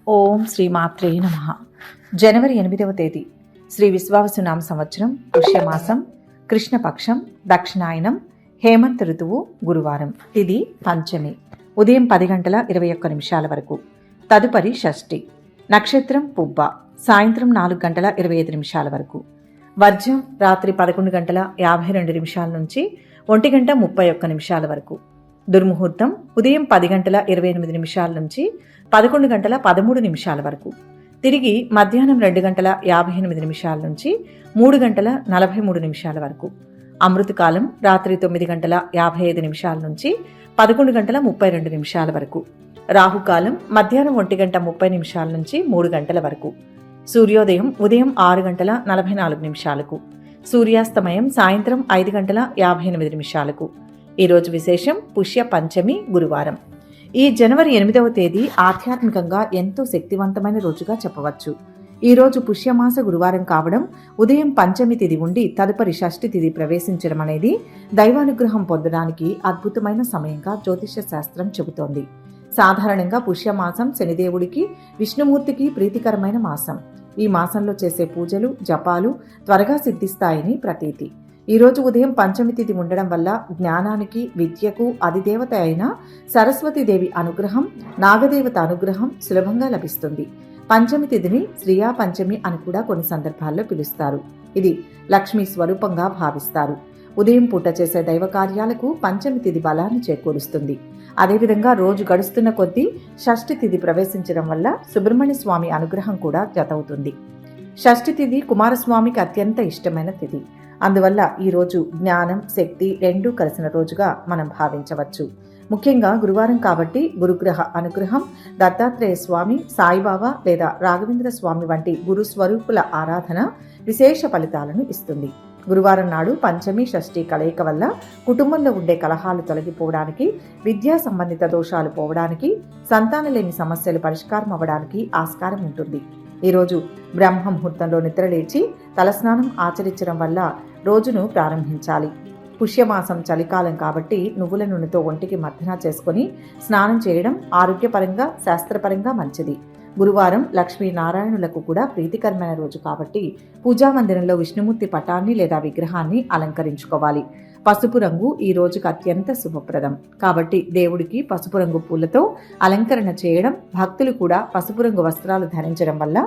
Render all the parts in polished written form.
ఓం శ్రీ మాత్రే నమః. జనవరి 8వ తేదీ శ్రీ విశ్వావసునామ సంవత్సరం, పుష్యమాసం, కృష్ణపక్షం, దక్షిణాయనం, హేమంత ఋతువు, గురువారం. తిథి పంచమి, ఉదయం 10:21 వరకు. తదుపరి షష్ఠి. నక్షత్రం పుబ్బ, సాయంత్రం 4:25 వరకు. వర్జం రాత్రి 11:52 నుంచి 1:31 వరకు. దుర్ముహూర్తం ఉదయం 10:28 నుంచి 11:13 వరకు. తిరిగి మధ్యాహ్నం 2:58 నుంచి 3:43 వరకు. అమృతకాలం రాత్రి 9:55 నుంచి 11:32 వరకు. రాహుకాలం మధ్యాహ్నం 1:30 నుంచి 3 గంటల వరకు. సూర్యోదయం ఉదయం 6:44. సూర్యాస్తమయం సాయంత్రం 5:58. ఈరోజు విశేషం పుష్య పంచమి, గురువారం. ఈ జనవరి 8వ తేదీ ఆధ్యాత్మికంగా ఎంతో శక్తివంతమైన రోజుగా చెప్పవచ్చు. ఈ రోజు పుష్యమాస గురువారం కావడం, ఉదయం పంచమి తిథి ఉండి తదుపరి షష్ఠి తిథి ప్రవేశించడం అనేది దైవానుగ్రహం పొందడానికి అద్భుతమైన సమయంగా జ్యోతిష శాస్త్రం చెబుతోంది. సాధారణంగా పుష్యమాసం శనిదేవుడికి, విష్ణుమూర్తికి ప్రీతికరమైన మాసం. ఈ మాసంలో చేసే పూజలు, జపాలు త్వరగా సిద్ధిస్తాయని ప్రతీతి. ఈ రోజు ఉదయం పంచమి తిథి ఉండడం వల్ల జ్ఞానానికి, విద్యకు అధిదేవత అయిన సరస్వతీదేవి అనుగ్రహం, నాగదేవత అనుగ్రహం సులభంగా లభిస్తుంది. పంచమి తిథిని శ్రియా పంచమి అని కూడా కొన్ని సందర్భాల్లో పిలుస్తారు. ఇది లక్ష్మీ స్వరూపంగా భావిస్తారు. ఉదయం పూట చేసే దైవ కార్యాలకు పంచమి తిథి బలాన్ని చేకూరుస్తుంది. అదేవిధంగా రోజు గడుస్తున్న కొద్దీ షష్ఠి తిథి ప్రవేశించడం వల్ల సుబ్రహ్మణ్య స్వామి అనుగ్రహం కూడా జతవుతుంది. షష్ఠి తిథి కుమారస్వామికి అత్యంత ఇష్టమైన తిథి. అందువల్ల ఈ రోజు జ్ఞానం, శక్తి రెండూ కలిసిన రోజుగా మనం భావించవచ్చు. ముఖ్యంగా గురువారం కాబట్టి గురుగ్రహ అనుగ్రహం, దత్తాత్రేయ స్వామి, సాయిబాబా లేదా రాఘవేంద్ర స్వామి వంటి గురు స్వరూపుల ఆరాధన విశేష ఫలితాలను ఇస్తుంది. గురువారం నాడు పంచమి, షష్ఠి కలయిక వల్ల కుటుంబంలో ఉండే కలహాలు తొలగిపోవడానికి, విద్యా సంబంధిత దోషాలు పోవడానికి, సంతానలేని సమస్యలు పరిష్కారం అవ్వడానికి ఆస్కారం ఉంటుంది. ఈరోజు బ్రహ్మ ముహూర్తంలో నిద్రలేచి తలస్నానం ఆచరించడం వల్ల రోజును ప్రారంభించాలి. పుష్యమాసం చలికాలం కాబట్టి నువ్వుల నూనెతో ఒంటికి మర్దన చేసుకుని స్నానం చేయడం ఆరోగ్యపరంగా, శాస్త్రపరంగా మంచిది. గురువారం లక్ష్మీనారాయణులకు కూడా ప్రీతికరమైన రోజు కాబట్టి పూజా మందిరంలో విష్ణుమూర్తి పటాన్ని లేదా విగ్రహాన్ని అలంకరించుకోవాలి. పసుపు రంగు ఈ రోజుకు అత్యంత శుభప్రదం కాబట్టి దేవుడికి పసుపు రంగు పూలతో అలంకరణ చేయడం, భక్తులు కూడా పసుపు రంగు వస్త్రాలు ధరించడం వల్ల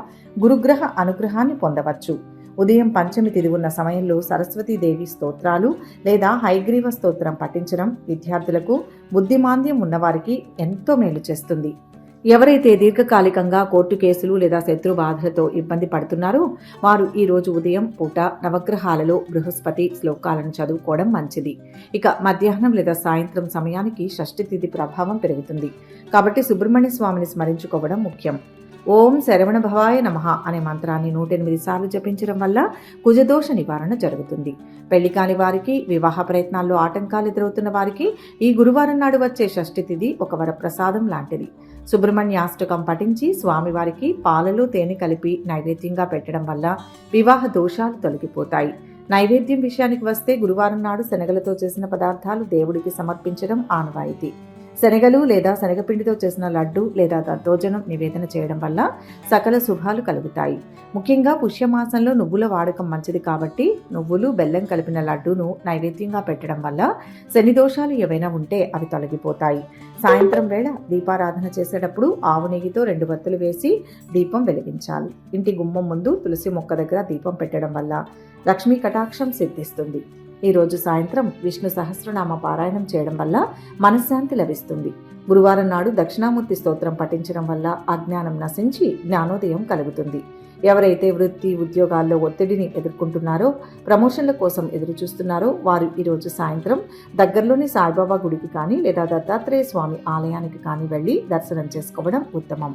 గురుగ్రహ అనుగ్రహాన్ని పొందవచ్చు. ఉదయం పంచమి తిథి ఉన్న సమయంలో సరస్వతీదేవి స్తోత్రాలు లేదా హయగ్రీవ స్తోత్రం పఠించడం విద్యార్థులకు, బుద్ధిమాంద్యం ఉన్నవారికి ఎంతో మేలు చేస్తుంది. ఎవరైతే దీర్ఘకాలికంగా కోర్టు కేసులు లేదా శత్రు బాధలతో ఇబ్బంది పడుతున్నారో వారు ఈ రోజు ఉదయం పూట నవగ్రహాలలో బృహస్పతి శ్లోకాలను చదువుకోవడం మంచిది. ఇక మధ్యాహ్నం లేదా సాయంత్రం సమయానికి షష్ఠి తిథి ప్రభావం పెరుగుతుంది కాబట్టి సుబ్రహ్మణ్య స్వామిని స్మరించుకోవడం ముఖ్యం. ఓం శరవణ భవాయ నమః అనే మంత్రాన్ని 108 సార్లు జపించడం వల్ల కుజదోష నివారణ జరుగుతుంది. పెళ్లి కాని వారికి, వివాహ ప్రయత్నాల్లో ఆటంకాలు ఎదురవుతున్న వారికి ఈ గురువారం నాడు వచ్చే షష్ఠి తిథి ఒక వరప్రసాదం లాంటిది. సుబ్రహ్మణ్యాష్టకం పఠించి స్వామివారికి పాలలో తేనె కలిపి నైవేద్యంగా పెట్టడం వల్ల వివాహ దోషాలు తొలగిపోతాయి. నైవేద్యం విషయానికి వస్తే గురువారం నాడు శనగలతో చేసిన పదార్థాలు దేవుడికి సమర్పించడం ఆనవాయితీ. శనగలు లేదా శనగపిండితో చేసిన లడ్డు లేదా దద్దోజనం నివేదన చేయడం వల్ల సకల శుభాలు కలుగుతాయి. ముఖ్యంగా పుష్యమాసంలో నువ్వుల వాడకం మంచిది కాబట్టి నువ్వులు, బెల్లం కలిపిన లడ్డూను నైవేద్యంగా పెట్టడం వల్ల శని దోషాలు ఏవైనా ఉంటే అవి తొలగిపోతాయి. సాయంత్రం వేళ దీపారాధన చేసేటప్పుడు ఆవు నెయ్యితో 2 వత్తులు వేసి దీపం వెలిగించాలి. ఇంటి గుమ్మం ముందు తులసి మొక్క దగ్గర దీపం పెట్టడం వల్ల లక్ష్మీ కటాక్షం సిద్ధిస్తుంది. ఈ రోజు సాయంత్రం విష్ణు సహస్రనామ పారాయణం చేయడం వల్ల మనశ్శాంతి లభిస్తుంది. గురువారం నాడు దక్షిణామూర్తి స్తోత్రం పఠించడం వల్ల అజ్ఞానం నశించి జ్ఞానోదయం కలుగుతుంది. ఎవరైతే వృత్తి, ఉద్యోగాల్లో ఒత్తిడిని ఎదుర్కొంటున్నారో, ప్రమోషన్ల కోసం ఎదురు చూస్తున్నారో వారు ఈరోజు సాయంత్రం దగ్గరలోని సాయిబాబా గుడికి కానీ లేదా దత్తాత్రేయ స్వామి ఆలయానికి కానీ వెళ్లి దర్శనం చేసుకోవడం ఉత్తమం.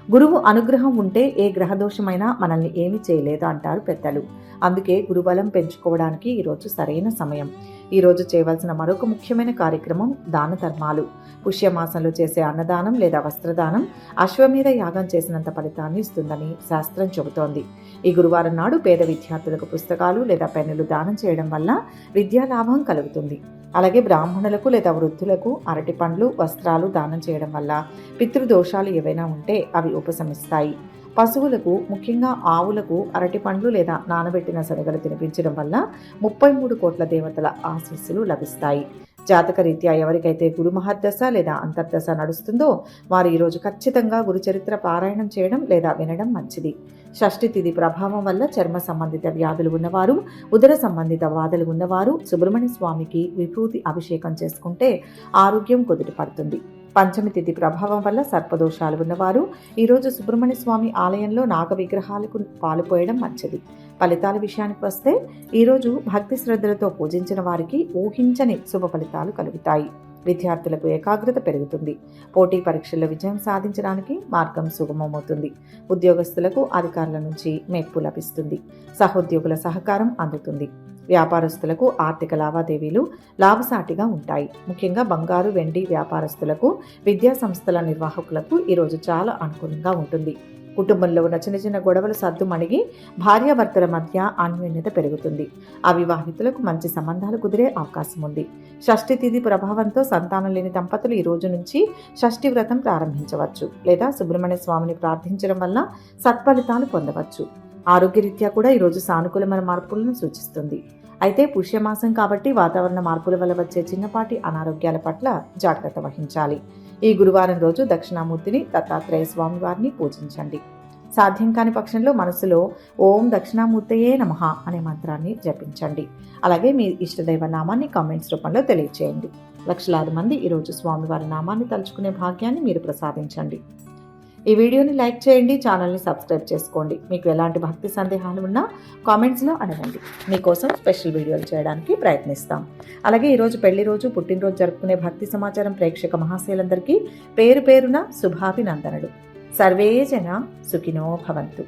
గురువు అనుగ్రహం ఉంటే ఏ గ్రహదోషమైనా మనల్ని ఏమీ చేయలేదు అంటారు పెద్దలు. అందుకే గురుబలం పెంచుకోవడానికి ఈరోజు సరైన సమయం. ఈరోజు చేయవలసిన మరొక ముఖ్యమైన కార్యక్రమం దాన ధర్మాలు. పుష్యమాసంలో చేసే అన్నదానం లేదా వస్త్రదానం అశ్వమేధ యాగం చేసినంత ఫలితాన్ని ఇస్తుందని శాస్త్రం చెబుతోంది. ఈ గురువారం నాడు పేద విద్యార్థులకు పుస్తకాలు లేదా పెన్నులు దానం చేయడం వల్ల విద్యాలాభం కలుగుతుంది. అలాగే బ్రాహ్మణులకు లేదా వృద్ధులకు అరటి పండ్లు, వస్త్రాలు దానం చేయడం వల్ల పితృదోషాలు ఏవైనా ఉంటే అవి ఉపశమిస్తాయి. పశువులకు, ముఖ్యంగా ఆవులకు అరటి పండ్లు లేదా నానబెట్టిన శనగలు తినిపించడం వల్ల 33 కోట్ల దేవతల ఆశీస్సులు లభిస్తాయి. జాతక రీత్యా ఎవరికైతే గురు మహర్దశ లేదా అంతర్దశ నడుస్తుందో వారు ఈరోజు ఖచ్చితంగా గురు చరిత్ర పారాయణం చేయడం లేదా వినడం మంచిది. షష్ఠి తిథి ప్రభావం వల్ల చర్మ సంబంధిత వ్యాధులు ఉన్నవారు, ఉదర సంబంధిత బాధలు ఉన్నవారు సుబ్రహ్మణ్య స్వామికి విభూతి అభిషేకం చేసుకుంటే ఆరోగ్యం కుదుటపడుతుంది. పంచమి తిథి ప్రభావం వల్ల సర్పదోషాలు ఉన్నవారు ఈరోజు సుబ్రహ్మణ్య స్వామి ఆలయంలో నాగ విగ్రహాలకు పాలుపోయడం మంచిది. ఫలితాల విషయానికి వస్తే ఈరోజు భక్తి శ్రద్ధలతో పూజించిన వారికి ఊహించని శుభ ఫలితాలు కలుగుతాయి. విద్యార్థులకు ఏకాగ్రత పెరుగుతుంది. పోటీ పరీక్షల్లో విజయం సాధించడానికి మార్గం సుగమమవుతుంది. ఉద్యోగస్తులకు అధికారుల నుంచి మెప్పు లభిస్తుంది. సహోద్యోగుల సహకారం అందుతుంది. వ్యాపారస్తులకు ఆర్థిక లావాదేవీలు లాభసాటిగా ఉంటాయి. ముఖ్యంగా బంగారు, వెండి వ్యాపారస్తులకు, విద్యా సంస్థల నిర్వాహకులకు ఈరోజు చాలా అనుకూలంగా ఉంటుంది. కుటుంబంలో ఉన్న చిన్న చిన్న గొడవలు సర్దుమణిగి భార్యాభర్తల మధ్య అన్యోన్యత పెరుగుతుంది. అవివాహితులకు మంచి సంబంధాలు కుదిరే అవకాశం ఉంది. షష్ఠి తిథి ప్రభావంతో సంతానం లేని దంపతులు ఈ రోజు నుంచి షష్ఠి వ్రతం ప్రారంభించవచ్చు లేదా సుబ్రహ్మణ్య స్వామిని ప్రార్థించడం వల్ల సత్ఫలితాలు పొందవచ్చు. ఆరోగ్యరీత్యా కూడా ఈరోజు సానుకూలమైన మార్పులను సూచిస్తుంది. అయితే పుష్యమాసం కాబట్టి వాతావరణ మార్పుల వల్ల వచ్చే చిన్నపాటి అనారోగ్యాల పట్ల జాగ్రత్త వహించాలి. ఈ గురువారం రోజు దక్షిణామూర్తిని, దత్తాత్రేయ స్వామి వారిని పూజించండి. సాధ్యం కాని పక్షంలో మనసులో ఓం దక్షిణామూర్తయే నమః అనే మంత్రాన్ని జపించండి. అలాగే మీ ఇష్టదైవ నామాన్ని కామెంట్స్ రూపంలో తెలియచేయండి. లక్షలాది మంది ఈరోజు స్వామివారి నామాన్ని తలుచుకునే భాగ్యాన్ని మీరు ప్రసాదించండి. ఈ వీడియోని లైక్ చేయండి, ఛానల్ని సబ్స్క్రైబ్ చేసుకోండి. మీకు ఎలాంటి భక్తి సందేహాలు ఉన్నా కామెంట్స్లో అడగండి. మీకోసం స్పెషల్ వీడియోలు చేయడానికి ప్రయత్నిస్తాం. అలాగే ఈరోజు పెళ్లి రోజు, పుట్టినరోజు జరుపుకునే భక్తి సమాచారం ప్రేక్షక మహాశయులందరికీ పేరు పేరున శుభాభినందనలు. సర్వే జన సుఖినో భవంతు.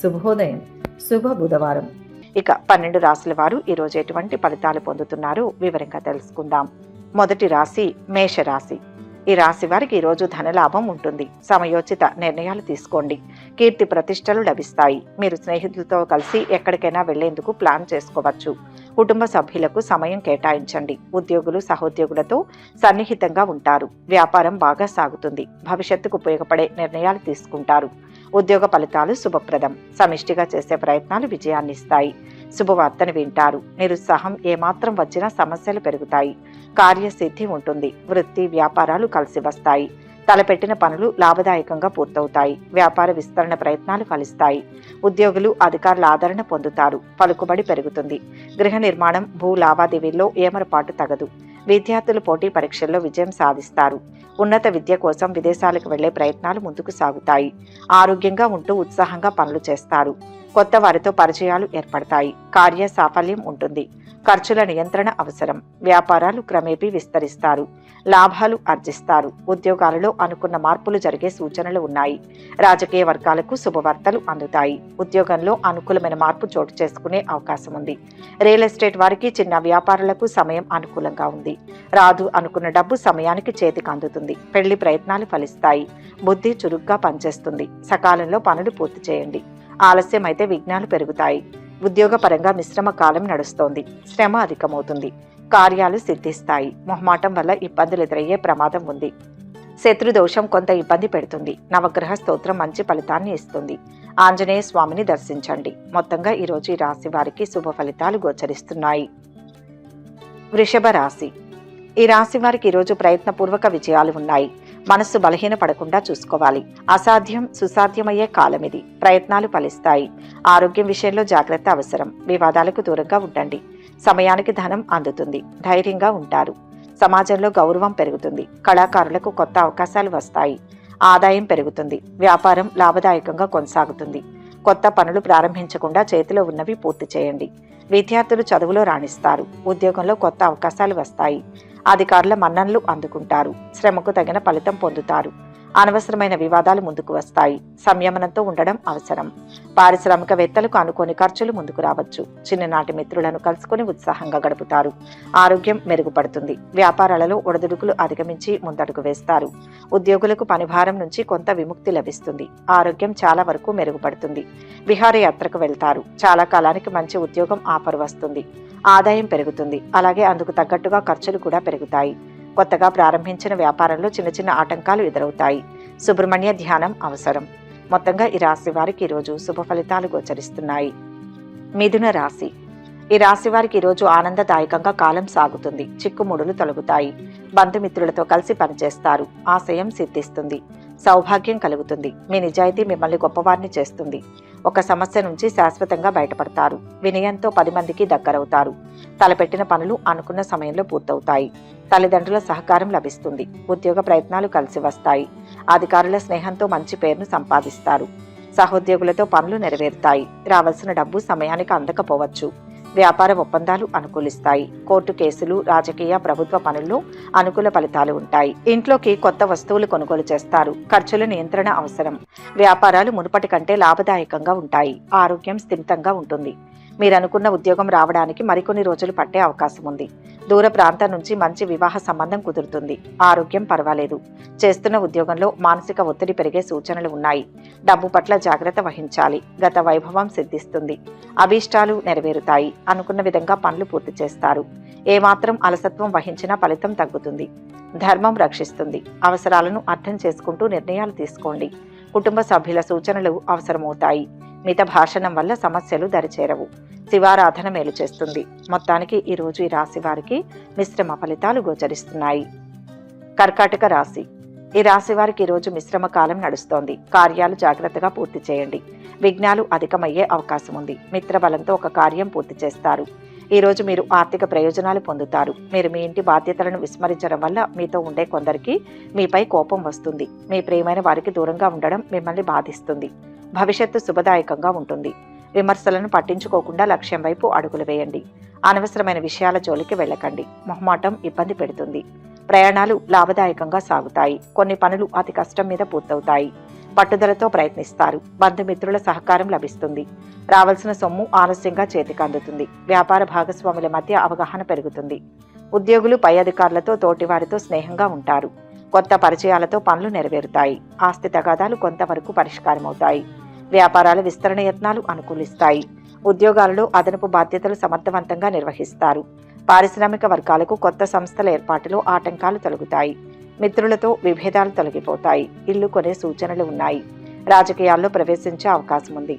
శుభోదయం, శుభ బుధవారం. ఇక 12 రాశుల వారు ఈరోజు ఎటువంటి ఫలితాలు పొందుతున్నారో వివరంగా తెలుసుకుందాం. మొదటి రాశి మేషరాశి. ఈ రాశి వారికి ఈరోజు ధనలాభం ఉంటుంది. సమయోచిత నిర్ణయాలు తీసుకోండి. కీర్తి ప్రతిష్టలు లభిస్తాయి. మీరు స్నేహితులతో కలిసి ఎక్కడికైనా వెళ్లేందుకు ప్లాన్ చేసుకోవచ్చు. కుటుంబ సభ్యులకు సమయం కేటాయించండి. ఉద్యోగులు సహోద్యోగులతో సన్నిహితంగా ఉంటారు. వ్యాపారం బాగా సాగుతుంది. భవిష్యత్తుకు ఉపయోగపడే నిర్ణయాలు తీసుకుంటారు. ఉద్యోగ ఫలితాలు శుభప్రదం. సమిష్టిగా చేసే ప్రయత్నాలు విజయాన్ని ఇస్తాయి. శుభవార్తను వింటారు. నిరుత్సాహం ఏమాత్రం వచ్చినా సమస్యలు పెరుగుతాయి. కార్యసిద్ధి ఉంటుంది. వృత్తి వ్యాపారాలు కలిసి వస్తాయి. తలపెట్టిన పనులు లాభదాయకంగా పూర్తవుతాయి. వ్యాపార విస్తరణ ప్రయత్నాలు ఫలిస్తాయి. ఉద్యోగులు అధికారుల ఆదరణ పొందుతారు. పలుకుబడి పెరుగుతుంది. గృహ నిర్మాణం, భూ లావాదేవీల్లో ఏమరపాటు తగదు. విద్యార్థులు పోటీ పరీక్షల్లో విజయం సాధిస్తారు. ఉన్నత విద్య కోసం విదేశాలకు వెళ్లే ప్రయత్నాలు ముందుకు సాగుతాయి. ఆరోగ్యంగా ఉంటూ ఉత్సాహంగా పనులు చేస్తారు. కొత్త వారితో పరిచయాలు ఏర్పడతాయి. కార్య సాఫల్యం ఉంటుంది. ఖర్చుల నియంత్రణ అవసరం. వ్యాపారాలు క్రమేపీ విస్తరిస్తారు. లాభాలు ఆర్జిస్తారు. ఉద్యోగాలలో అనుకున్న మార్పులు జరిగే సూచనలు ఉన్నాయి. రాజకీయ వర్గాలకు శుభవార్తలు అందుతాయి. ఉద్యోగంలో అనుకూలమైన మార్పు చోటు చేసుకునే అవకాశం ఉంది. రియల్ ఎస్టేట్ వారికి, చిన్న వ్యాపారులకు సమయం అనుకూలంగా ఉంది. రాదు అనుకున్న డబ్బు సమయానికి చేతికి అందుతుంది. పెళ్లి ప్రయత్నాలు ఫలిస్తాయి. బుద్ధి చురుగ్గా పనిచేస్తుంది. సకాలంలో పనులు పూర్తి చేయండి. ఆలస్యం అయితే విఘ్నాలు పెరుగుతాయి. ఉద్యోగపరంగా మిశ్రమ కాలం నడుస్తోంది. శ్రమ అధికమవుతుంది. కార్యాలు సిద్ధిస్తాయి. మొహమాటం వల్ల ఇబ్బందులు ఎదురయ్యే ప్రమాదం ఉంది. శత్రుదోషం కొంత ఇబ్బంది పెడుతుంది. నవగ్రహ స్తోత్రం మంచి ఫలితాన్ని ఇస్తుంది. ఆంజనేయ స్వామిని దర్శించండి. మొత్తంగా ఈరోజు ఈ రాశి వారికి శుభ ఫలితాలు గోచరిస్తున్నాయి. వృషభ రాశి. ఈ రాశి వారికి ఈరోజు ప్రయత్నపూర్వక విజయాలు ఉన్నాయి. మనస్సు బలహీన పడకుండా చూసుకోవాలి. అసాధ్యం సుసాధ్యమయ్యే కాలం ఇది. ప్రయత్నాలు ఫలిస్తాయి. ఆరోగ్యం విషయంలో జాగ్రత్త అవసరం. వివాదాలకు దూరంగా ఉండండి. సమయానికి ధనం అందుతుంది. ధైర్యంగా ఉంటారు. సమాజంలో గౌరవం పెరుగుతుంది. కళాకారులకు కొత్త అవకాశాలు వస్తాయి. ఆదాయం పెరుగుతుంది. వ్యాపారం లాభదాయకంగా కొనసాగుతుంది. కొత్త పనులు ప్రారంభించకుండా చేతిలో ఉన్నవి పూర్తి చేయండి. విద్యార్థులు చదువులో రాణిస్తారు. ఉద్యోగంలో కొత్త అవకాశాలు వస్తాయి. అధికారుల మన్ననలు అందుకుంటారు. శ్రమకు తగిన ఫలితం పొందుతారు. అనవసరమైన వివాదాలు ముందుకు వస్తాయి. సంయమనంతో ఉండడం అవసరం. పారిశ్రామికవేత్తలకు అనుకోని ఖర్చులు ముందుకు రావచ్చు. చిన్ననాటి మిత్రులను కలుసుకుని ఉత్సాహంగా గడుపుతారు. ఆరోగ్యం మెరుగుపడుతుంది. వ్యాపారాలలో ఒడిదుడుకులు అధిగమించి ముందడుగు వేస్తారు. ఉద్యోగులకు పనిభారం నుంచి కొంత విముక్తి లభిస్తుంది. ఆరోగ్యం చాలా వరకు మెరుగుపడుతుంది. విహారయాత్రకు వెళ్తారు. చాలా కాలానికి మంచి ఉద్యోగం ఆఫర్ వస్తుంది. ఆదాయం పెరుగుతుంది. అలాగే అందుకు తగ్గట్టుగా ఖర్చులు కూడా పెరుగుతాయి. కొత్తగా ప్రారంభించిన వ్యాపారంలో చిన్న చిన్న ఆటంకాలు ఎదురవుతాయి. సుబ్రహ్మణ్య ధ్యానం అవసరం. మొత్తంగా ఈ రాశి వారికి ఈరోజు శుభ ఫలితాలు గోచరిస్తున్నాయి. మిథున రాశి. ఈ రాశి వారికి ఈరోజు ఆనందదాయకంగా కాలం సాగుతుంది. చిక్కుముడులు తొలగుతాయి. బంధుమిత్రులతో కలిసి పనిచేస్తారు. ఆశయం సిద్ధిస్తుంది. సౌభాగ్యం కలుగుతుంది. మీ నిజాయితీ మిమ్మల్ని గొప్పవారిని చేస్తుంది. ఒక సమస్య నుంచి శాశ్వతంగా బయటపడతారు. వినయంతో 10 మందికి దగ్గరవుతారు. తలపెట్టిన పనులు అనుకున్న సమయంలో పూర్తవుతాయి. తల్లిదండ్రుల సహకారం లభిస్తుంది. ఉద్యోగ ప్రయత్నాలు కలిసి వస్తాయి. అధికారుల స్నేహంతో మంచి పేరును సంపాదిస్తారు. సహోద్యోగులతో పనులు నెరవేరుతాయి. రావాల్సిన డబ్బు సమయానికి అందకపోవచ్చు. వ్యాపార ఒప్పందాలు అనుకూలిస్తాయి. కోర్టు కేసులు, రాజకీయ, ప్రభుత్వ పనుల్లో అనుకూల ఫలితాలు ఉంటాయి. ఇంట్లోకి కొత్త వస్తువులు కొనుగోలు చేస్తారు. ఖర్చుల నియంత్రణ అవసరం. వ్యాపారాలు మునుపటి కంటే లాభదాయకంగా ఉంటాయి. ఆరోగ్యం స్థిమితంగా ఉంటుంది. మీరు అనుకున్న ఉద్యోగం రావడానికి మరికొన్ని రోజులు పట్టే అవకాశం ఉంది. దూర ప్రాంతం నుంచి మంచి వివాహ సంబంధం కుదురుతుంది. ఆరోగ్యం పర్వాలేదు. చేస్తున్న ఉద్యోగంలో మానసిక ఒత్తిడి పెరిగే సూచనలు ఉన్నాయి. డబ్బు పట్ల జాగ్రత్త వహించాలి. గత వైభవం సిద్ధిస్తుంది. అభీష్టాలు నెరవేరుతాయి. అనుకున్న విధంగా పనులు పూర్తి చేస్తారు. ఏమాత్రం అలసత్వం వహించినా ఫలితం తగ్గుతుంది. ధర్మం రక్షిస్తుంది. అవసరాలను అర్థం చేసుకుంటూ నిర్ణయాలు తీసుకోండి. కుటుంబ సభ్యుల సూచనలు అవసరమవుతాయి. మిత భాషణం వల్ల సమస్యలు దరిచేరవు. శివారాధన మేలు చేస్తుంది. మొత్తానికి ఈరోజు ఈ రాశి వారికి మిశ్రమ ఫలితాలు గోచరిస్తున్నాయి. కర్కాటక రాశి. ఈ రాశి వారికి ఈరోజు మిశ్రమ కాలం నడుస్తోంది. కార్యాలు జాగ్రత్తగా పూర్తి చేయండి. విఘ్నాలు అధికమయ్యే అవకాశం ఉంది. మిత్రబలంతో ఒక కార్యం పూర్తి చేస్తారు. ఈరోజు మీరు ఆర్థిక ప్రయోజనాలు పొందుతారు. మీరు మీ ఇంటి బాధ్యతలను విస్మరించడం వల్ల మీతో ఉండే కొందరికి మీపై కోపం వస్తుంది. మీ ప్రియమైన వారికి దూరంగా ఉండడం మిమ్మల్ని బాధిస్తుంది. భవిష్యత్తు శుభదాయకంగా ఉంటుంది. విమర్శలను పట్టించుకోకుండా లక్ష్యం వైపు అడుగులు వేయండి. అనవసరమైన విషయాల జోలికి వెళ్ళకండి. మొహమాటం ఇబ్బంది పెడుతుంది. ప్రయాణాలు లాభదాయకంగా సాగుతాయి. కొన్ని పనులు అతి కష్టం మీద పూర్తవుతాయి. పట్టుదలతో ప్రయత్నిస్తారు. బంధుమిత్రుల సహకారం లభిస్తుంది. రావాల్సిన సొమ్ము ఆలస్యంగా చేతికి అందుతుంది. వ్యాపార భాగస్వాముల మధ్య అవగాహన పెరుగుతుంది. ఉద్యోగులు పై అధికారులతో తోటివారితో స్నేహంగా ఉంటారు. కొత్త పరిచయాలతో పనులు నెరవేరుతాయి. ఆస్తి తగాదాలు కొంతవరకు పరిష్కారమవుతాయి. వ్యాపారాల విస్తరణ యత్నాలు అనుకూలిస్తాయి. ఉద్యోగాలలో అదనపు బాధ్యతలు సమర్థవంతంగా నిర్వహిస్తారు. పారిశ్రామిక వర్గాలకు కొత్త సంస్థల ఏర్పాటులో ఆటంకాలు తొలగుతాయి. మిత్రులతో విభేదాలు తొలగిపోతాయి. ఇల్లు కొనే సూచనలు ఉన్నాయి. రాజకీయాల్లో ప్రవేశించే అవకాశం ఉంది.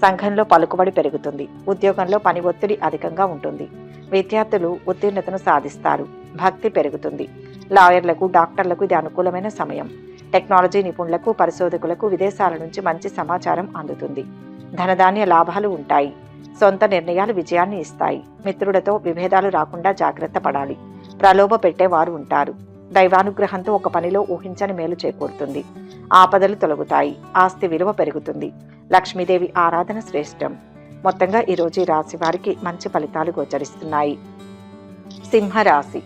సంఘంలో పలుకుబడి పెరుగుతుంది. ఉద్యోగంలో పని ఒత్తిడి అధికంగా ఉంటుంది. విద్యార్థులు ఉత్తీర్ణతను సాధిస్తారు. భక్తి పెరుగుతుంది. లాయర్లకు, డాక్టర్లకు ఇది అనుకూలమైన సమయం. టెక్నాలజీ నిపుణులకు, పరిశోధకులకు విదేశాల నుంచి మంచి సమాచారం అందుతుంది. ధనధాన్య లాభాలు ఉంటాయి. సొంత నిర్ణయాలు విజయాన్ని ఇస్తాయి. మిత్రులతో విభేదాలు రాకుండా జాగ్రత్త పడాలి. ప్రలోభ పెట్టేవారు ఉంటారు. దైవానుగ్రహంతో ఒక పనిలో ఊహించని మేలు చేకూరుతుంది. ఆపదలు తొలగుతాయి. ఆస్తి విలువ పెరుగుతుంది. లక్ష్మీదేవి ఆరాధన శ్రేష్టం. మొత్తంగా ఈరోజు ఈ రాశి వారికి మంచి ఫలితాలు గోచరిస్తున్నాయి. సింహరాశి.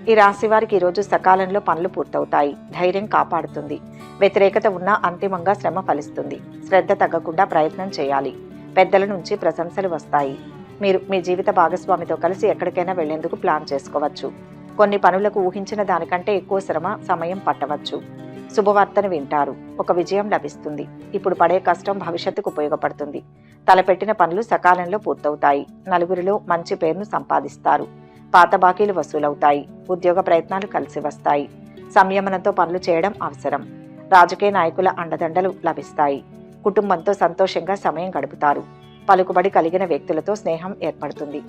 ఈ రాశి వారికి ఈరోజు సకాలంలో పనులు పూర్తవుతాయి. ధైర్యం కాపాడుతుంది. వ్యతిరేకత ఉన్నా అంతిమంగా శ్రమ ఫలిస్తుంది. శ్రద్ధ తగ్గకుండా ప్రయత్నం చేయాలి. పెద్దల నుంచి ప్రశంసలు వస్తాయి. మీరు మీ జీవిత భాగస్వామితో కలిసి ఎక్కడికైనా వెళ్లేందుకు ప్లాన్ చేసుకోవచ్చు. కొన్ని పనులకు ఊహించిన దానికంటే ఎక్కువ సమయం పట్టవచ్చు. శుభవార్తను వింటారు. ఒక విజయం లభిస్తుంది. ఇప్పుడు పడే కష్టం భవిష్యత్తుకు ఉపయోగపడుతుంది. తలపెట్టిన పనులు సకాలంలో పూర్తవుతాయి. నలుగురిలో మంచి పేరును సంపాదిస్తారు. పాత బాకీలు వసూలవుతాయి. ఉద్యోగ ప్రయత్నాలు కలిసి వస్తాయి. సంయమనంతో పనులు చేయడం అవసరం. రాజకీయ నాయకుల అండదండలు లభిస్తాయి. కుటుంబంతో సంతోషంగా సమయం గడుపుతారు. పలుకుబడి కలిగిన వ్యక్తులతో స్నేహం ఏర్పడుతుంది.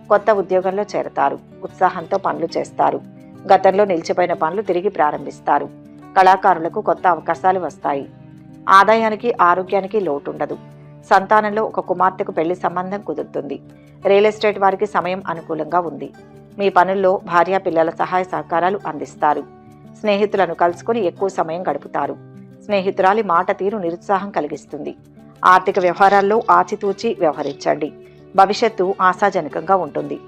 కొత్త ఉద్యోగంలో చేరతారు. ఉత్సాహంతో పనులు చేస్తారు. గతంలో నిలిచిపోయిన పనులు తిరిగి ప్రారంభిస్తారు. కళాకారులకు కొత్త అవకాశాలు వస్తాయి. ఆదాయానికి, ఆరోగ్యానికి లోటుండదు. సంతానంలో ఒక కుమార్తెకు పెళ్లి సంబంధం కుదురుతుంది. రియల్ ఎస్టేట్ వారికి సమయం అనుకూలంగా ఉంది. మీ పనుల్లో భార్య పిల్లల సహాయ సహకారాలు అందిస్తారు. స్నేహితులను కలుసుకుని ఎక్కువ సమయం గడుపుతారు. స్నేహితురాలి మాట తీరు నిరుత్సాహం కలిగిస్తుంది. ఆర్థిక వ్యవహారాల్లో ఆచితూచి వ్యవహరించండి. భవిష్యత్తు ఆశాజనకంగా ఉంటుంది.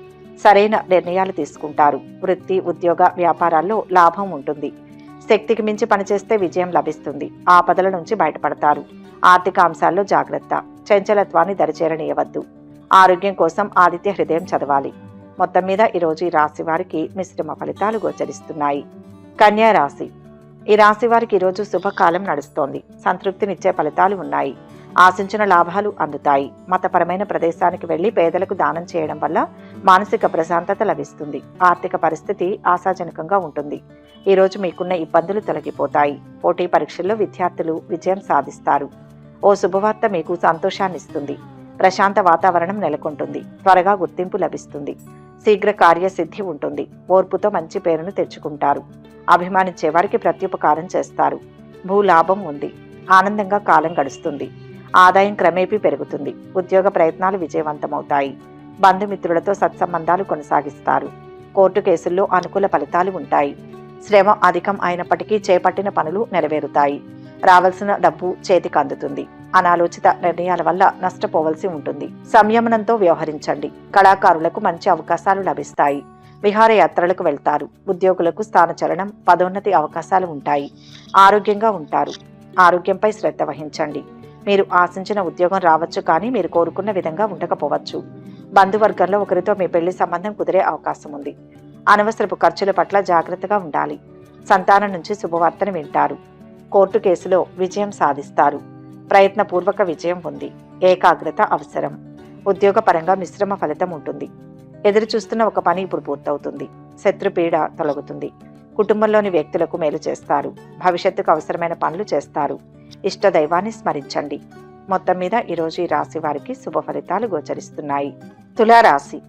సరైన నిర్ణయాలు తీసుకుంటారు. వృత్తి, ఉద్యోగ, వ్యాపారాల్లో లాభం ఉంటుంది. శక్తికి మించి పనిచేస్తే విజయం లభిస్తుంది. ఆపదల నుంచి బయటపడతారు. ఆర్థిక అంశాల్లో జాగ్రత్త. చంచలత్వాన్ని దరిచేరనీయవద్దు. ఆరోగ్యం కోసం ఆదిత్య హృదయం చదవాలి. మొత్తం మీద ఈరోజు ఈ రాశి వారికి మిశ్రమ ఫలితాలు గోచరిస్తున్నాయి. కన్యా రాశి. ఈ రాశి వారికి ఈరోజు శుభకాలం నడుస్తోంది. సంతృప్తినిచ్చే ఫలితాలు ఉన్నాయి. ఆశించిన లాభాలు అందుతాయి. మతపరమైన ప్రదేశానికి వెళ్లి పేదలకు దానం చేయడం వల్ల మానసిక ప్రశాంతత లభిస్తుంది. ఆర్థిక పరిస్థితి ఆశాజనకంగా ఉంటుంది. ఈరోజు మీకున్న ఇబ్బందులు తొలగిపోతాయి. పోటీ పరీక్షల్లో విద్యార్థులు విజయం సాధిస్తారు. ఓ శుభవార్త మీకు సంతోషాన్నిస్తుంది. ప్రశాంత వాతావరణం నెలకొంటుంది. త్వరగా గుర్తింపు లభిస్తుంది. శీఘ్ర కార్యసిద్ధి ఉంటుంది. ఓర్పుతో మంచి పేరును తెచ్చుకుంటారు. అభిమానించే వారికి ప్రత్యుపకారం చేస్తారు. భూలాభం ఉంది. ఆనందంగా కాలం గడుస్తుంది. ఆదాయం క్రమేపీ పెరుగుతుంది. ఉద్యోగ ప్రయత్నాలు విజయవంతమవుతాయి. బంధుమిత్రులతో సత్సంబంధాలు కొనసాగిస్తారు. కోర్టు కేసుల్లో అనుకూల ఫలితాలు ఉంటాయి. శ్రమ అధికం అయినప్పటికీ చేపట్టిన పనులు నెరవేరుతాయి. రావాల్సిన డబ్బు చేతికి అందుతుంది. అనాలోచిత నిర్ణయాల వల్ల నష్టపోవలసి ఉంటుంది. సంయమనంతో వ్యవహరించండి. కళాకారులకు మంచి అవకాశాలు లభిస్తాయి. విహారయాత్రలకు వెళ్తారు. ఉద్యోగులకు స్థానచలనం, పదోన్నతి అవకాశాలు ఉంటాయి. ఆరోగ్యంగా ఉంటారు. ఆరోగ్యంపై శ్రద్ధ వహించండి. మీరు ఆశించిన ఉద్యోగం రావచ్చు, కానీ మీరు కోరుకున్న విధంగా ఉండకపోవచ్చు. బంధువర్గంలో ఒకరితో మీ పెళ్లి సంబంధం కుదిరే అవకాశం ఉంది. అనవసరపు ఖర్చుల పట్ల జాగ్రత్తగా ఉండాలి. సంతానం నుంచి శుభవార్తను వింటారు. కోర్టు కేసులో విజయం సాధిస్తారు. ప్రయత్నపూర్వక విజయం ఉంది. ఏకాగ్రత అవసరం. ఉద్యోగపరంగా మిశ్రమ ఫలితం ఉంటుంది. ఎదురు చూస్తున్న ఒక పని ఇప్పుడు పూర్తవుతుంది. శత్రుపీడ తొలగుతుంది. కుటుంబంలోని వ్యక్తులకు మేలు చేస్తారు. భవిష్యత్తుకు అవసరమైన పనులు చేస్తారు. ఇష్ట దైవాన్ని స్మరించండి. మొత్తం మీద ఈరోజు ఈ రాశి వారికి శుభ ఫలితాలు గోచరిస్తున్నాయి. తులారాశి.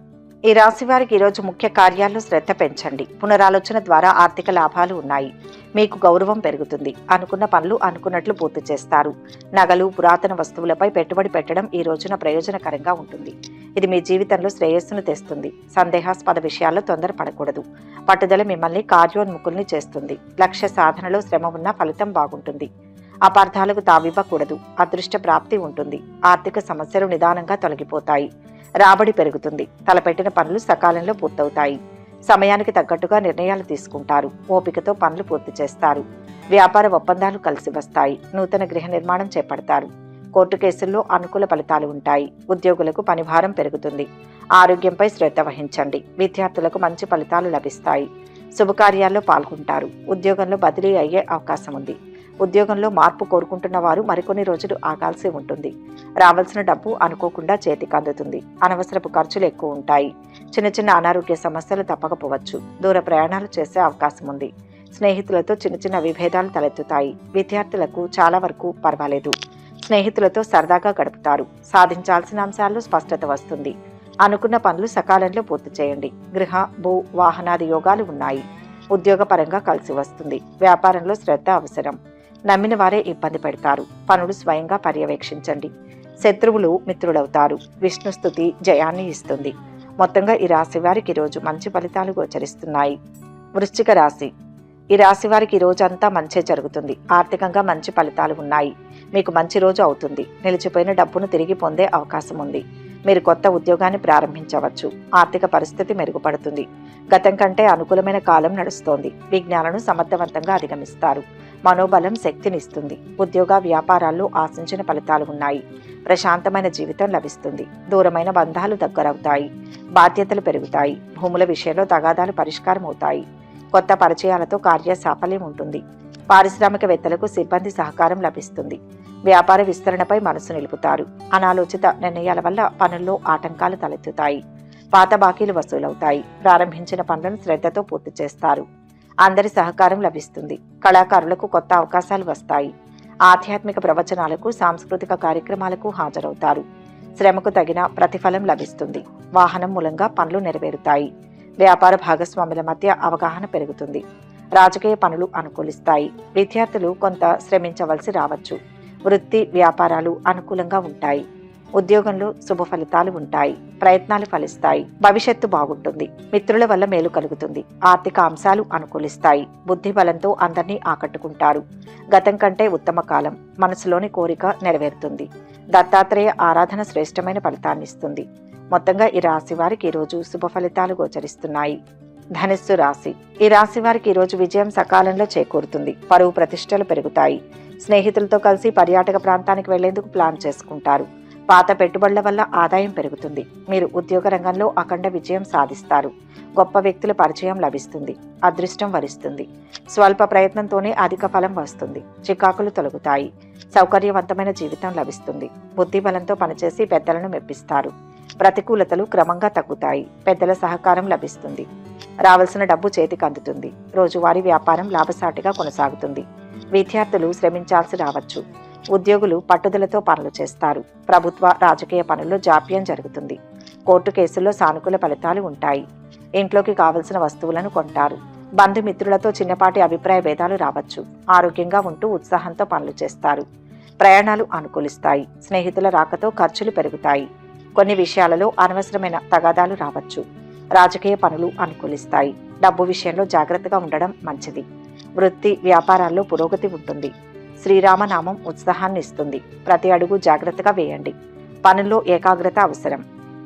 ఈ రాశి వారికి ఈరోజు ముఖ్య కార్యాల్లో శ్రద్ధ పెంచండి. పునరాలోచన ద్వారా ఆర్థిక లాభాలు ఉన్నాయి. మీకు గౌరవం పెరుగుతుంది. అనుకున్న పనులు అనుకున్నట్లు పూర్తి చేస్తారు. నగలు, పురాతన వస్తువులపై పెట్టుబడి పెట్టడం ఈ రోజున ప్రయోజనకరంగా ఉంటుంది. ఇది మీ జీవితంలో శ్రేయస్సును తెస్తుంది. సందేహాస్పద విషయాల్లో తొందరపడకూడదు. పట్టుదల మిమ్మల్ని కార్యోన్ముఖుల్ని చేస్తుంది. లక్ష్య సాధనలో శ్రమ ఉన్న ఫలితం బాగుంటుంది. అపార్థాలకు తావివ్వకూడదు. అదృష్ట ప్రాప్తి ఉంటుంది. ఆర్థిక సమస్యలు నిదానంగా తొలగిపోతాయి. రాబడి పెరుగుతుంది. తలపెట్టిన పనులు సకాలంలో పూర్తవుతాయి. సమయానికి తగ్గట్టుగా నిర్ణయాలు తీసుకుంటారు. ఓపికతో పనులు పూర్తి చేస్తారు. వ్యాపార ఒప్పందాలు కలిసి వస్తాయి. నూతన గృహ నిర్మాణం చేపడతారు. కోర్టు కేసుల్లో అనుకూల ఫలితాలు ఉంటాయి. ఉద్యోగులకు పనిభారం పెరుగుతుంది. ఆరోగ్యంపై శ్రద్ధ వహించండి. విద్యార్థులకు మంచి ఫలితాలు లభిస్తాయి. శుభకార్యాల్లో పాల్గొంటారు. ఉద్యోగంలో బదిలీ అయ్యే అవకాశం ఉంది. ఉద్యోగంలో మార్పు కోరుకుంటున్న వారు మరికొన్ని రోజులు ఆగాల్సి ఉంటుంది. రావాల్సిన డబ్బు అనుకోకుండా చేతికి అందుతుంది. అనవసరపు ఖర్చులు ఎక్కువ ఉంటాయి. చిన్న చిన్న అనారోగ్య సమస్యలు తప్పకపోవచ్చు. దూర ప్రయాణాలు చేసే అవకాశం ఉంది. స్నేహితులతో చిన్న చిన్న విభేదాలు తలెత్తుతాయి. విద్యార్థులకు చాలా వరకు పర్వాలేదు. స్నేహితులతో సరదాగా గడుపుతారు. సాధించాల్సిన అంశాల్లో స్పష్టత వస్తుంది. అనుకున్న పనులు సకాలంలో పూర్తి చేయండి. గృహ, భూ, వాహనాది యోగాలు ఉన్నాయి. ఉద్యోగపరంగా కలిసి వస్తుంది. వ్యాపారంలో శ్రద్ధ అవసరం. నమ్మిన వారే ఇబ్బంది పెడతారు. పనులు స్వయంగా పర్యవేక్షించండి. శత్రువులు మిత్రులవుతారు. విష్ణుస్తుతి జయాన్ని ఇస్తుంది. మొత్తంగా ఈ రాశి వారికి ఈరోజు మంచి ఫలితాలు గోచరిస్తున్నాయి. వృశ్చిక రాశి. ఈ రాశి వారికి ఈ రోజంతా మంచే జరుగుతుంది. ఆర్థికంగా మంచి ఫలితాలు ఉన్నాయి. మీకు మంచి రోజు అవుతుంది. నిలిచిపోయిన డబ్బును తిరిగి పొందే అవకాశం ఉంది. మీరు కొత్త ఉద్యోగాన్ని ప్రారంభించవచ్చు. ఆర్థిక పరిస్థితి మెరుగుపడుతుంది. గతం కంటే అనుకూలమైన కాలం నడుస్తోంది. విఘ్నాలను సమర్థవంతంగా అధిగమిస్తారు. మనోబలం శక్తినిస్తుంది. ఉద్యోగ వ్యాపారాల్లో ఆశించిన ఫలితాలు ఉన్నాయి. ప్రశాంతమైన జీవితం లభిస్తుంది. దూరమైన బంధాలు దగ్గరవుతాయి. బాధ్యతలు పెరుగుతాయి. భూముల విషయంలో తగాదాలు పరిష్కారం అవుతాయి. కొత్త పరిచయాలతో కార్య సాఫల్యం ఉంటుంది. పారిశ్రామికవేత్తలకు సిబ్బంది సహకారం లభిస్తుంది. వ్యాపార విస్తరణపై మనసు నిలుపుతారు. అనాలోచిత నిర్ణయాల వల్ల పనుల్లో ఆటంకాలు తలెత్తుతాయి. పాత బాకీలు వసూలవుతాయి. ప్రారంభించిన పనులను శ్రద్ధతో పూర్తి చేస్తారు. అందరి సహకారం లభిస్తుంది. కళాకారులకు కొత్త అవకాశాలు వస్తాయి. ఆధ్యాత్మిక ప్రవచనాలకు, సాంస్కృతిక కార్యక్రమాలకు హాజరవుతారు. శ్రమకు తగిన ప్రతిఫలం లభిస్తుంది. వాహనం మూలంగా పనులు నెరవేరుతాయి. వ్యాపార భాగస్వాముల మధ్య అవగాహన పెరుగుతుంది. రాజకీయ పనులు అనుకూలిస్తాయి. విద్యార్థులు కొంత శ్రమించవలసి రావచ్చు. వృత్తి వ్యాపారాలు అనుకూలంగా ఉంటాయి. ఉద్యోగంలో శుభ ఫలితాలు ఉంటాయి. ప్రయత్నాలు ఫలిస్తాయి. భవిష్యత్తు బాగుంటుంది. మిత్రుల వల్ల మేలు కలుగుతుంది. ఆర్థిక అంశాలు అనుకూలిస్తాయి. బుద్ధి బలంతో అందరినీ ఆకట్టుకుంటారు. గతం కంటే ఉత్తమ కాలం. మనసులోని కోరిక నెరవేరుతుంది. దత్తాత్రేయ ఆరాధన శ్రేష్టమైన ఫలితాన్నిస్తుంది. మొత్తంగా ఈ రాశి వారికి ఈరోజు శుభ ఫలితాలు గోచరిస్తున్నాయి. ధనుస్సు రాశి. ఈ రాశి వారికి ఈరోజు విజయం సకాలంలో చేకూరుతుంది. పరువు ప్రతిష్టలు పెరుగుతాయి. స్నేహితులతో కలిసి పర్యాటక ప్రాంతానికి వెళ్లేందుకు ప్లాన్ చేసుకుంటారు. పాత పెట్టుబడుల వల్ల ఆదాయం పెరుగుతుంది. మీరు ఉద్యోగ రంగంలో అఖండ విజయం సాధిస్తారు. గొప్ప వ్యక్తుల పరిచయం లభిస్తుంది. అదృష్టం వరిస్తుంది. స్వల్ప ప్రయత్నంతోనే అధిక ఫలం వస్తుంది. చికాకులు తొలగుతాయి. సౌకర్యవంతమైన జీవితం లభిస్తుంది. బుద్ధి బలంతో పనిచేసి పెద్దలను మెప్పిస్తారు. ప్రతికూలతలు క్రమంగా తగ్గుతాయి. పెద్దల సహకారం లభిస్తుంది. రావాల్సిన డబ్బు చేతికి అందుతుంది. రోజువారీ వ్యాపారం లాభసాటిగా కొనసాగుతుంది. విద్యార్థులు శ్రమించాల్సి రావచ్చు. ఉద్యోగులు పట్టుదలతో పనులు చేస్తారు. ప్రభుత్వ రాజకీయ పనుల్లో జాప్యం జరుగుతుంది. కోర్టు కేసుల్లో సానుకూల ఫలితాలు ఉంటాయి. ఇంట్లోకి కావలసిన వస్తువులను కొంటారు. బంధుమిత్రులతో చిన్నపాటి అభిప్రాయ భేదాలు రావచ్చు. ఆరోగ్యంగా ఉంటూ ఉత్సాహంతో పనులు చేస్తారు. ప్రయాణాలు అనుకూలిస్తాయి. స్నేహితుల రాకతో ఖర్చులు పెరుగుతాయి. కొన్ని విషయాలలో అనవసరమైన తగాదాలు రావచ్చు. రాజకీయ పనులు అనుకూలిస్తాయి. డబ్బు విషయంలో జాగ్రత్తగా ఉండడం మంచిది. వృత్తి వ్యాపారాల్లో పురోగతి ఉంటుంది. శ్రీరామనామం ఉత్సాహాన్ని ఇస్తుంది. ప్రతి అడుగు జాగ్రత్తగా వేయండి. పనుల్లో ఏకాగ్రత అవసరం.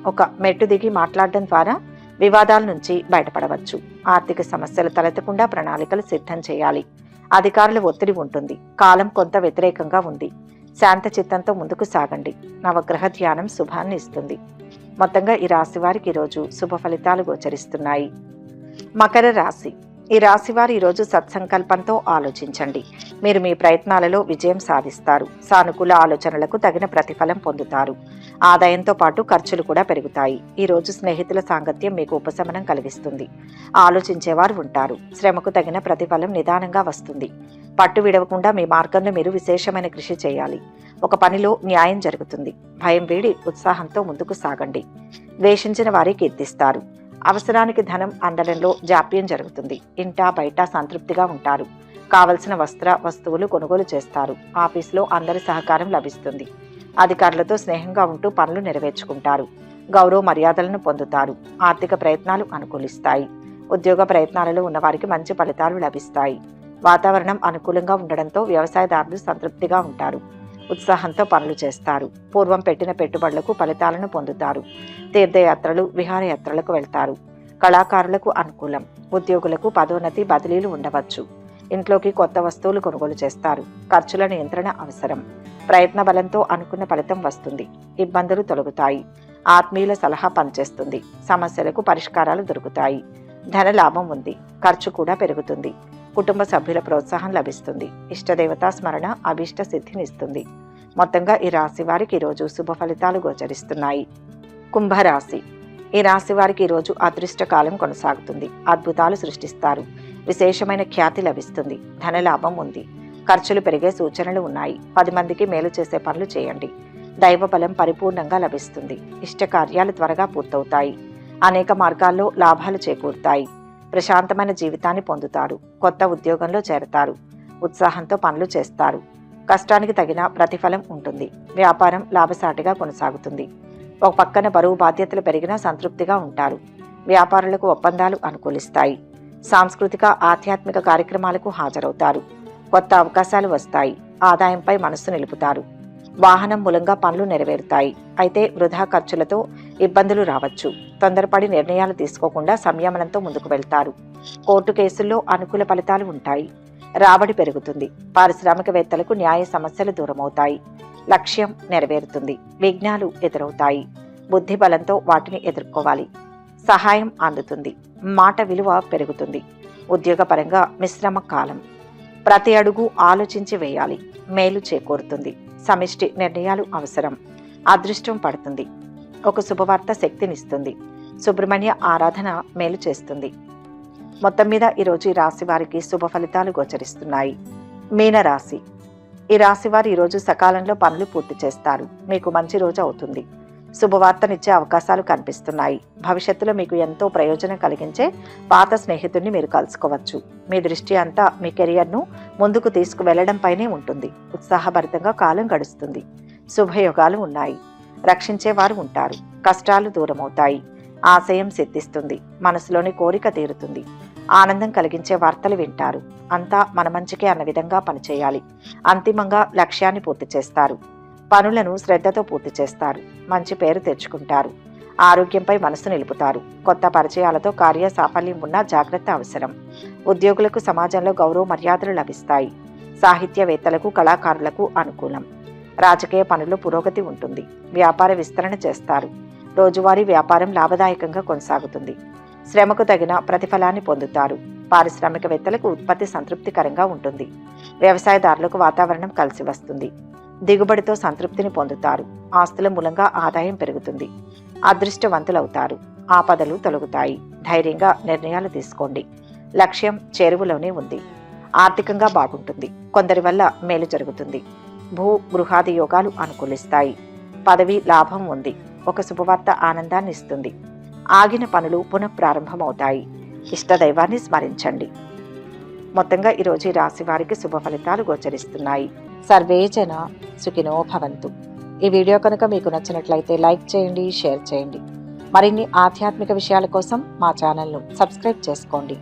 ఒక మెట్టు దిగి మాట్లాడడం ద్వారా వివాదాల నుంచి బయటపడవచ్చు. ఆర్థిక సమస్యలు తలెత్తకుండా ప్రణాళికలు సిద్ధం చేయాలి. అధికారుల ఒత్తిడి ఉంటుంది. కాలం కొంత వ్యతిరేకంగా ఉంది. శాంత చిత్తంతో ముందుకు సాగండి. నవగ్రహ ధ్యానం శుభాన్ని ఇస్తుంది. మొత్తంగా ఈ రాశి వారికి ఈరోజు శుభ ఫలితాలు గోచరిస్తున్నాయి. మకర రాశి. ఈ రాశి వారు ఈరోజు సత్సంకల్పంతో ఆలోచించండి. మీరు మీ ప్రయత్నాలలో విజయం సాధిస్తారు. సానుకూల ఆలోచనలకు తగిన ప్రతిఫలం పొందుతారు. ఆదాయంతో పాటు ఖర్చులు కూడా పెరుగుతాయి. ఈరోజు స్నేహితుల సాంగత్యం మీకు ఉపశమనం కలిగిస్తుంది. ఆలోచించేవారు ఉంటారు. శ్రమకు తగిన ప్రతిఫలం నిదానంగా వస్తుంది. పట్టు విడవకుండా మీ మార్గంలో మీరు విశేషమైన కృషి చేయాలి. ఒక పనిలో న్యాయం జరుగుతుంది. భయం వీడి ఉత్సాహంతో ముందుకు సాగండి. ద్వేషించిన వారి కీర్తిస్తారు. అవసరానికి ధనం అందడంలో జాప్యం జరుగుతుంది. ఇంటా బయట సంతృప్తిగా ఉంటారు. కావలసిన వస్తువులు కొనుగోలు చేస్తారు. ఆఫీసులో అందరి సహకారం లభిస్తుంది. అధికారులతో స్నేహంగా ఉంటూ పనులు నెరవేర్చుకుంటారు. గౌరవ మర్యాదలను పొందుతారు. ఆర్థిక ప్రయత్నాలు అనుకూలిస్తాయి. ఉద్యోగ ప్రయత్నాలలో ఉన్నవారికి మంచి ఫలితాలు లభిస్తాయి. వాతావరణం అనుకూలంగా ఉండడంతో వ్యవసాయదారులు సంతృప్తిగా ఉంటారు. ఉత్సాహంతో పనులు చేస్తారు. పూర్వం పెట్టిన పెట్టుబడులకు ఫలితాలను పొందుతారు. తీర్థయాత్రలు విహారయాత్రలకు వెళ్తారు. కళాకారులకు అనుకూలం. ఉద్యోగులకు పదోన్నతి బదిలీలు ఉండవచ్చు. ఇంట్లోకి కొత్త వస్తువులు కొనుగోలు చేస్తారు. ఖర్చుల నియంత్రణ అవసరం. ప్రయత్న బలంతో అనుకున్న ఫలితం వస్తుంది. ఇబ్బందులు తొలగుతాయి. ఆత్మీయుల సలహా పనిచేస్తుంది. సమస్యలకు పరిష్కారాలు దొరుకుతాయి. ధన లాభం ఉంది. ఖర్చు కూడా పెరుగుతుంది. కుటుంబ సభ్యుల ప్రోత్సాహం లభిస్తుంది. ఇష్టదేవతా స్మరణ అభీష్ట సిద్ధినిస్తుంది. మొత్తంగా ఈ రాశి వారికి ఈరోజు శుభ ఫలితాలు గోచరిస్తున్నాయి. కుంభరాశి. ఈ రాశి వారికి ఈరోజు అదృష్టకాలం కొనసాగుతుంది. అద్భుతాలు సృష్టిస్తారు. విశేషమైన ఖ్యాతి లభిస్తుంది. ధనలాభం ఉంది. ఖర్చులు పెరిగే సూచనలు ఉన్నాయి. 10 మందికి మేలు చేసే పనులు చేయండి. దైవ బలం పరిపూర్ణంగా లభిస్తుంది. ఇష్ట కార్యాలు త్వరగా పూర్తవుతాయి. అనేక మార్గాల్లో లాభాలు చేకూరుతాయి. ప్రశాంతమైన జీవితాన్ని పొందుతారు. కొత్త ఉద్యోగంలో చేరతారు. ఉత్సాహంతో పనులు చేస్తారు. కష్టానికి తగిన ప్రతిఫలం ఉంటుంది. వ్యాపారం లాభసాటిగా కొనసాగుతుంది. ఒక పక్కన బరువు బాధ్యతలు పెరిగినా సంతృప్తిగా ఉంటారు. వ్యాపారులకు ఒప్పందాలు అనుకూలిస్తాయి. సాంస్కృతిక ఆధ్యాత్మిక కార్యక్రమాలకు హాజరవుతారు. కొత్త అవకాశాలు వస్తాయి. ఆదాయంపై మనస్సు నిలుపుతారు. వాహనం మూలంగా పనులు నెరవేరుతాయి. అయితే వృధా ఖర్చులతో ఇబ్బందులు రావచ్చు. తొందరపడి నిర్ణయాలు తీసుకోకుండా సంయమనంతో ముందుకు వెళ్తారు. కోర్టు కేసుల్లో అనుకూల ఫలితాలు ఉంటాయి. రాబడి పెరుగుతుంది. పారిశ్రామికవేత్తలకు న్యాయ సమస్యలు దూరమవుతాయి. లక్ష్యం నెరవేరుతుంది. విఘ్నాలు ఎదురవుతాయి. బుద్ధి బలంతో వాటిని ఎదుర్కోవాలి. సహాయం అందుతుంది. మాట విలువ పెరుగుతుంది. ఉద్యోగపరంగా మిశ్రమ కాలం. ప్రతి అడుగు ఆలోచించి వేయాలి. మేలు చేకూరుతుంది. సమిష్టి నిర్ణయాలు అవసరం. అదృష్టం పడుతుంది. ఒక శుభవార్త శక్తినిస్తుంది. సుబ్రహ్మణ్య ఆరాధన మేలు చేస్తుంది. మొత్తం మీద ఈరోజు ఈ రాశి వారికి శుభ ఫలితాలు గోచరిస్తున్నాయి. మీనరాశి. ఈ రాశి వారు ఈరోజు సకాలంలో పనులు పూర్తి చేస్తారు. మీకు మంచి రోజు అవుతుంది. శుభవార్తనిచ్చే అవకాశాలు కనిపిస్తున్నాయి. భవిష్యత్తులో మీకు ఎంతో ప్రయోజనం కలిగించే పాత స్నేహితుడిని మీరు కలుసుకోవచ్చు. మీ దృష్టి అంతా మీ కెరియర్ను ముందుకు తీసుకువెళ్లడంపైనే ఉంటుంది. ఉత్సాహభరితంగా కాలం గడుస్తుంది. శుభయోగాలు ఉన్నాయి. రక్షించేవారు ఉంటారు. కష్టాలు దూరమవుతాయి. ఆశయం సిద్ధిస్తుంది. మనసులోని కోరిక తీరుతుంది. ఆనందం కలిగించే వార్తలు వింటారు. అంతా మన మంచికే అన్న విధంగా పనిచేయాలి. అంతిమంగా లక్ష్యాన్ని పూర్తి చేస్తారు. పనులను శ్రద్ధతో పూర్తి చేస్తారు. మంచి పేరు తెచ్చుకుంటారు. ఆరోగ్యంపై మనసు నిలుపుతారు. కొత్త పరిచయాలతో కార్య సాఫల్యం ఉన్న జాగ్రత్త అవసరం. ఉద్యోగులకు సమాజంలో గౌరవ మర్యాదలు లభిస్తాయి. సాహిత్యవేత్తలకు, కళాకారులకు అనుకూలం. రాజకీయ పనుల్లో పురోగతి ఉంటుంది. వ్యాపార విస్తరణ చేస్తారు. రోజువారీ వ్యాపారం లాభదాయకంగా కొనసాగుతుంది. శ్రమకు తగిన ప్రతిఫలాన్ని పొందుతారు. పారిశ్రామికవేత్తలకు ఉత్పత్తి సంతృప్తికరంగా ఉంటుంది. వ్యవసాయదారులకు వాతావరణం కలిసి వస్తుంది. దిగుబడితో సంతృప్తిని పొందుతారు. ఆస్తుల మూలంగా ఆదాయం పెరుగుతుంది. అదృష్టవంతులవుతారు. ఆపదలు తొలగుతాయి. ధైర్యంగా నిర్ణయాలు తీసుకోండి. లక్ష్యం చేరువలోనే ఉంది. ఆర్థికంగా బాగుంటుంది. కొందరి వల్ల మేలు జరుగుతుంది. భూ గృహాది యోగాలు అనుకూలిస్తాయి. పదవి లాభం ఉంది. ఒక శుభవార్త ఆనందాన్ని ఇస్తుంది. ఆగిన పనులు పునఃప్రారంభమవుతాయి. ఇష్టదైవాన్ని స్మరించండి. మొత్తంగా ఈరోజు ఈ రాశి వారికి శుభ ఫలితాలు గోచరిస్తున్నాయి. సర్వే జన సుఖినో భవంతు. ఈ వీడియో కనుక మీకు నచ్చినట్లయితే లైక్ చేయండి, షేర్ చేయండి. మరిన్ని ఆధ్యాత్మిక విషయాల కోసం మా ఛానల్ను సబ్స్క్రైబ్ చేసుకోండి.